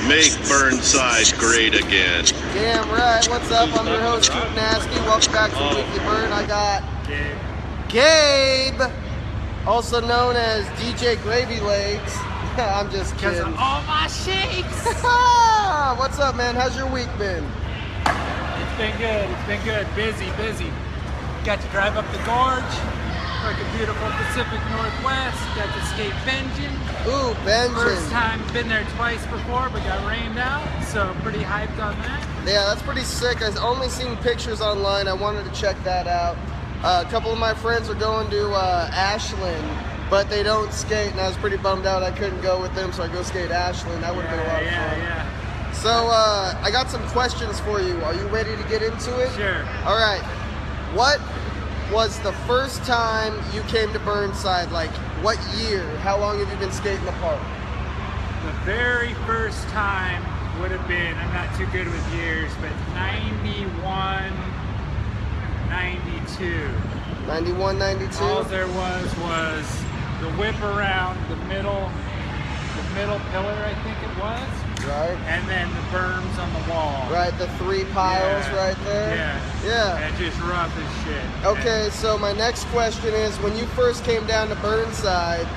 Make Burnside great again. Damn right. What's up? I'm your host, Coop Nasty. Welcome back to Weekly Burn. I got Gabe, also known as DJ Gravy Legs. I'm just kidding. Because of all my shakes. What's up, man? How's your week been? It's been good. It's been good. Busy. Got to drive up the gorge. Fucking beautiful Pacific Northwest. Got to skate Benjamin. Ooh, Benjamin. First time, been there twice before, but got rained out, so pretty hyped on that. Yeah, that's pretty sick. I've only seen pictures online. I wanted to check that out. A couple of my friends are going to Ashland, but they don't skate, and I was pretty bummed out I couldn't go with them, so I go skate Ashland. That would have been a lot of fun. Yeah. So I got some questions for you. Are you ready to get into it? Sure. All right. What was the first time you came to Burnside? Like, what year? How long have you been skating the park? The very first time would have been, I'm not too good with years, but 91, 92. 91, 92? All there was the whip around the middle pillar, I think it was. Right. And then the berms on the wall. Right, the three piles right there. Yeah. And just rough as shit. Okay, so my next question is, when you first came down to Burnside,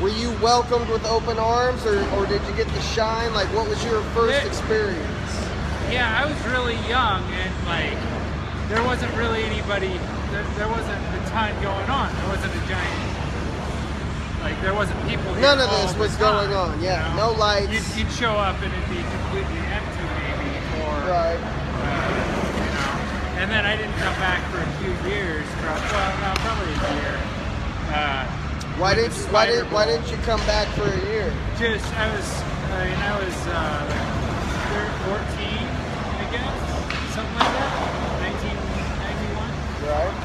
were you welcomed with open arms, or did you get the shine? Like, what was your first experience? Yeah, I was really young, and like, there wasn't really anybody, there wasn't a ton going on. There wasn't a giant, like, there wasn't people here. None of this was going on, you No know? lights. You'd show up and it'd be completely empty, maybe, or, Right. you know. And then I didn't come back for a few years, probably a year. Why didn't you come back for a year? Just, I was 14, I guess, something like that, 1991. Right.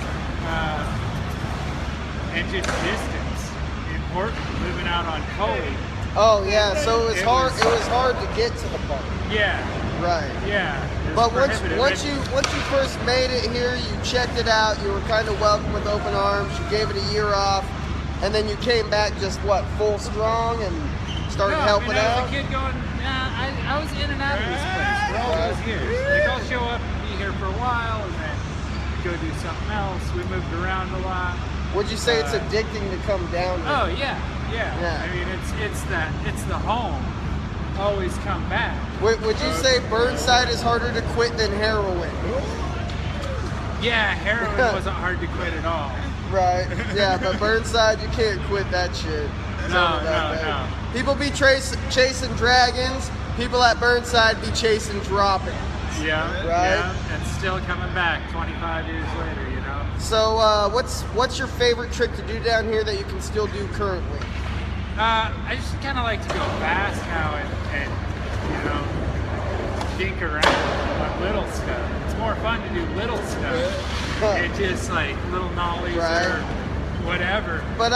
And just distance, important, living out on Coley. Oh yeah, so it was hard to get to the park. Yeah. Right. Yeah. But once you first made it here, you checked it out, you were kind of welcomed with open arms, you gave it a year off, and then you came back just full strong and started helping out? I was a kid going, I was in and out of this place for all those years. Like, I'll show up and be here for a while and then go do something else. We moved around a lot. Would you say it's addicting to come down here? Oh yeah. I mean, it's the home. Always come back. Would you say Burnside is harder to quit than heroin? Yeah, heroin wasn't hard to quit at all. Right. Yeah, but Burnside, you can't quit that shit. No. People be chasing dragons. People at Burnside be chasing droppings. Yeah. Right. Yeah, and still coming back 25 years later, you know. So, what's your favorite trick to do down here that you can still do currently? I just kind of like to go fast now and you know, dink around on little stuff. It's more fun to do little stuff. It's just like little nollies or whatever. But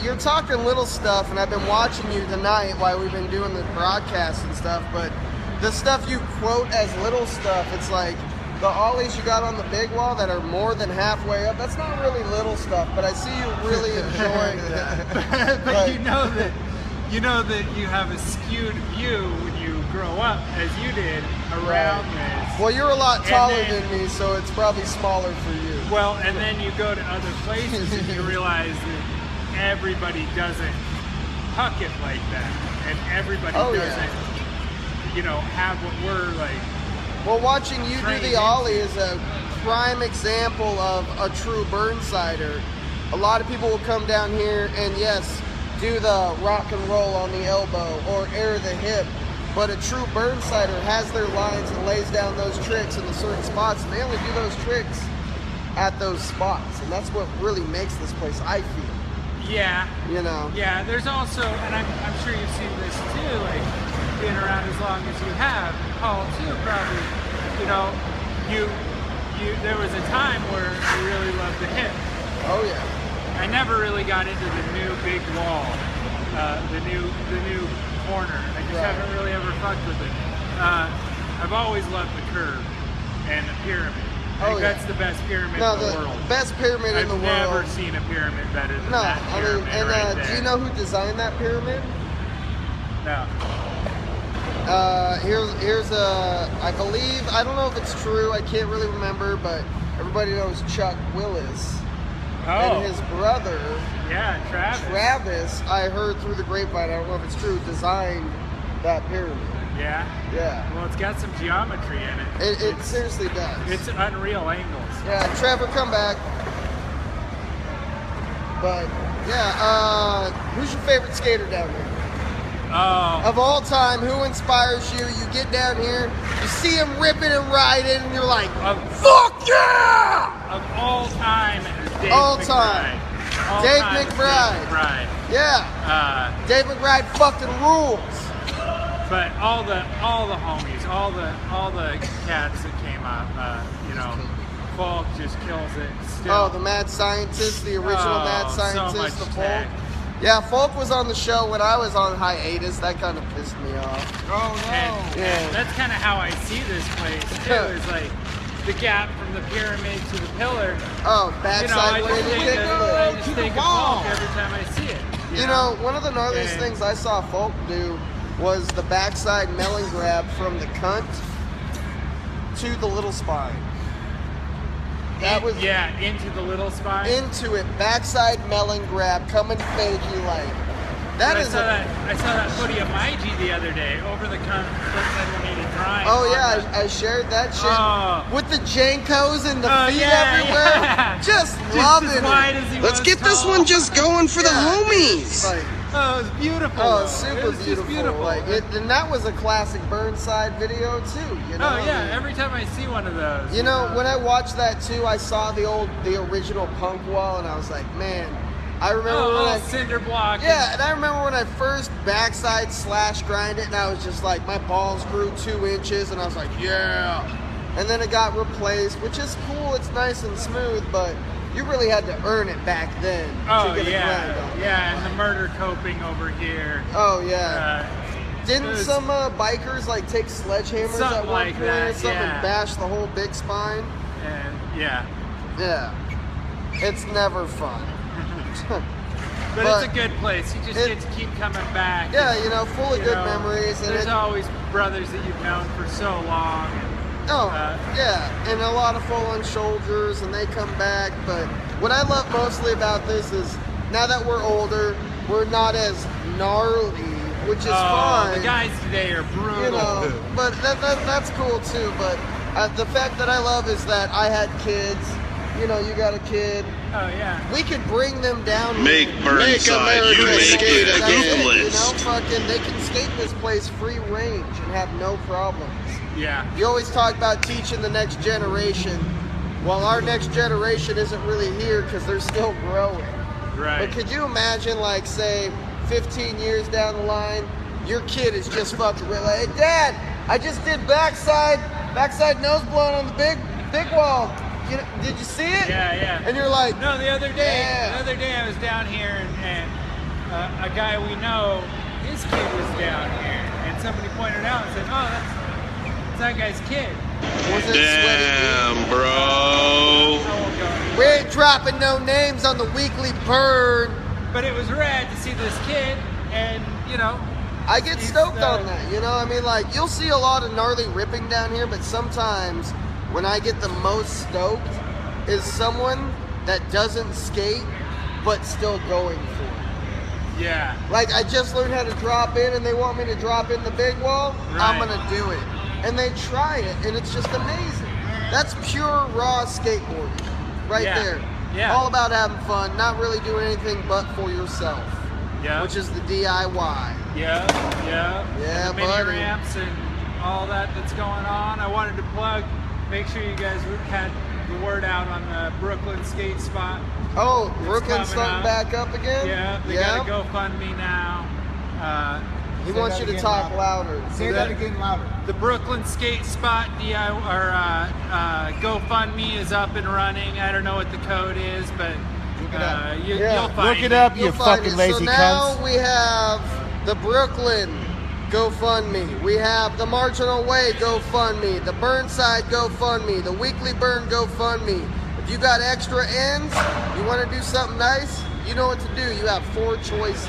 you're talking little stuff, and I've been watching you tonight while we've been doing the broadcast and stuff, but the stuff you quote as little stuff, it's like the ollies you got on the big wall that are more than halfway up, that's not really little stuff, but I see you really enjoying that. But you know that you have a skewed view when you grow up, as you did, around this. Well, you're a lot taller than me, so it's probably smaller for you. Well, and then you go to other places and you realize that everybody doesn't huck it like that, and everybody doesn't, you know, have what we're like. Well, watching you do the ollie is a prime example of a true Burnsider. A lot of people will come down here and yes, do the rock and roll on the elbow or air the hip, but a true Burnsider has their lines and lays down those tricks in the certain spots, and they only do those tricks at those spots, and that's what really makes this place, I feel. Yeah. You know. Yeah, there's also, and I'm sure you've seen this too, like being around as long as you have, Paul too, probably, you know, there was a time where I really loved the hip. Oh yeah. I never really got into the new big wall, the new corner. I just haven't really ever fucked with it. I've always loved the curve and the pyramid. I think that's the best pyramid in the world. Best pyramid in the world. I've never seen a pyramid better than that pyramid. Do you know who designed that pyramid? No. Here's a, I believe, I don't know if it's true, I can't really remember, but everybody knows Chuck Willis. And his brother, yeah, Travis, I heard through the grapevine, I don't know if it's true, designed that pyramid. Yeah? Yeah. Well, it's got some geometry in it. It seriously does. It's unreal angles. Yeah, Trevor, come back. But, yeah, who's your favorite skater down here? Of all time, who inspires you? You get down here, you see him ripping and riding, and you're like, fuck yeah! Of all time, Dave All McBride. time. All Dave time, McBride. Dave McBride. Yeah. Dave McBride fucking rules. But all the homies, all the cats that came up, you know, Falk just kills it. Still. Oh, the mad scientist, the original mad scientist, so much the Falk. tech. Yeah, Falk was on the show when I was on hiatus. That kind of pissed me off. Oh no. And that's kind of how I see this place too. Is like the gap from the pyramid to the pillar. Oh, You know, backside landing kick. I just think of Falk every time I see it. You know, one of the gnarliest things I saw Falk do was the backside melon grab from the cunt to the little spine. That was into the little spine. into it, backside melon grab, coming fakey like. That is I saw that footy of Maiji the other day over the cunt when he drawing. Oh yeah, I shared that shit with the Jankos and the feet everywhere. Yeah. Just loving as wide it. as he Let's was get this tall. one just going for the homies. Oh, it was beautiful. Oh, super it was just beautiful. beautiful. Like and that was a classic Burnside video too. You know? Oh yeah, every time I see one of those. You know, when I watched that too, I saw the original punk wall, and I was like, man, I remember when I cinder block. and I remember when I first backside slash grind it, and I was just like, my balls grew 2 inches, and I was like, yeah. And then it got replaced, which is cool. It's nice and smooth, but you really had to earn it back then to get a grind on. Yeah, and the murder coping over here. Oh yeah. Didn't some bikers like take sledgehammers at one like point that, or something and bash the whole big spine? And yeah. It's never fun. But it's a good place. You just get to keep coming back. Yeah, you know, full of good memories. And there's always brothers that you've known for so long. And a lot of fallen soldiers, and they come back. But what I love mostly about this is now that we're older, we're not as gnarly, which is fine. The guys today are brutal. You know, but that's cool too. But the fact that I love is that I had kids. You know, you got a kid. Oh yeah. We could bring them down. Make Burnside unique and ruthless. You know, fucking, they can skate this place free range and have no problems. Yeah. You always talk about teaching the next generation. Well, our next generation isn't really here because they're still growing. Right. But could you imagine, like, say, 15 years down the line, your kid is just fucking like, hey, Dad, I just did backside nose blown on the big wall. Did you see it? Yeah. And you're like, no, the other day I was down here and a guy we know, his kid was down here, and somebody pointed out and said, oh, that's that guy's kid. Was it Damn, sweaty? bro. I won't go anywhere. We ain't dropping no names on the weekly burn. But it was rad to see this kid, and you know. I get stoked on that, you know? I mean, like, you'll see a lot of gnarly ripping down here, but sometimes when I get the most stoked is someone that doesn't skate but still going for it. Yeah. Like, I just learned how to drop in and they want me to drop in the big wall. I'm gonna do it. And they try it and it's just amazing. That's pure raw skateboarding right there. Yeah. All about having fun, not really doing anything but for yourself. Yeah. Which is the DIY. Yeah, Yeah, the mini buddy. ramps and all that's going on. I wanted to plug. Make sure you guys had the word out on the Brooklyn skate spot. Oh, Brooklyn's starting up. back up again? Yeah, they got a GoFundMe now. He wants you to talk louder. Say that again louder. The Brooklyn skate spot GoFundMe is up and running. I don't know what the code is, but you'll find Look it up, you You'll find fucking it. lazy So now cunts. we have the Brooklyn GoFundMe. We have the Marginal Way GoFundMe, the Burnside GoFundMe, the Weekly Burn GoFundMe. If you got extra ends, you want to do something nice, you know what to do. You have 4 choices.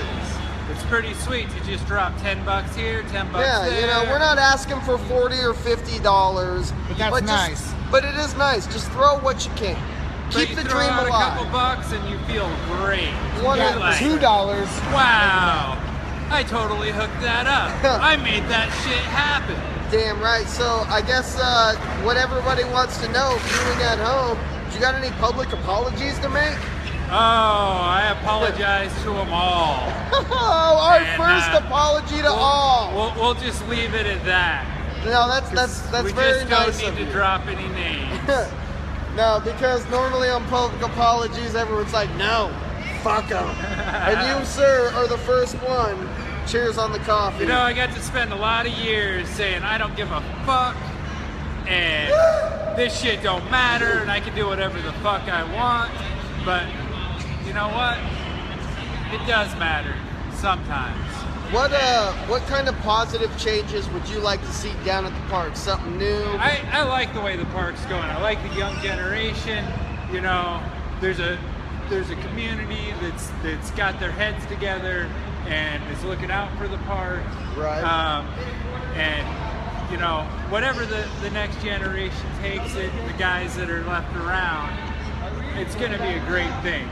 it's pretty sweet to just drop $10 here, $10 Yeah, there. you know, we're not asking for $40 or $50, But that's nice. But it is nice. Just throw what you can. But Keep you the throw dream out a couple alive. bucks and you feel great. One You're of like, $2. wow, I totally hooked that up. I made that shit happen. Damn right. So I guess what everybody wants to know, viewing at home, you got any public apologies to make? Oh, I apologize to them all. Oh, our And, first apology to all. We'll just leave it at that. No, that's We very just nice don't of need you. to drop any names. No, because normally on public apologies, everyone's like, no, fuck them. And you, sir, are the first one. Cheers on the coffee. You know, I got to spend a lot of years saying I don't give a fuck, and this shit don't matter, and I can do whatever the fuck I want. But you know what? It does matter sometimes. What kind of positive changes would you like to see down at the park? Something new? I like the way the park's going. I like the young generation. You know, there's a community that's got their heads together and is looking out for the park. Right. And you know, whatever the next generation takes it, the guys that are left around, it's going to be a great thing.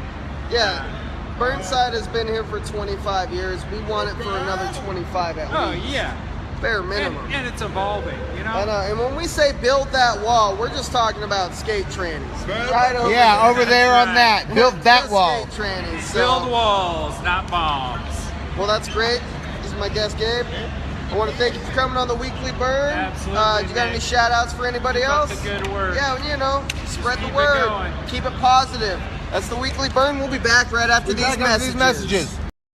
Yeah. Burnside has been here for 25 years. We want it for another 25 at Oh least. yeah. Bare minimum. And it's evolving, you know? And when we say build that wall, we're just talking about skate trannies. Right over Yeah, there. over there on that. Build that Just wall. Skate trannies. So, Build walls, not bombs. well, that's great. This is my guest, Gabe. I want to thank you for coming on the Weekly Burn. Absolutely, You got any man. shout outs for anybody Keep up else? the good work. Yeah, you know, spread Keep the it word. going. Keep it positive. That's the Weekly Burn. We'll be back right after these Back after messages. these messages.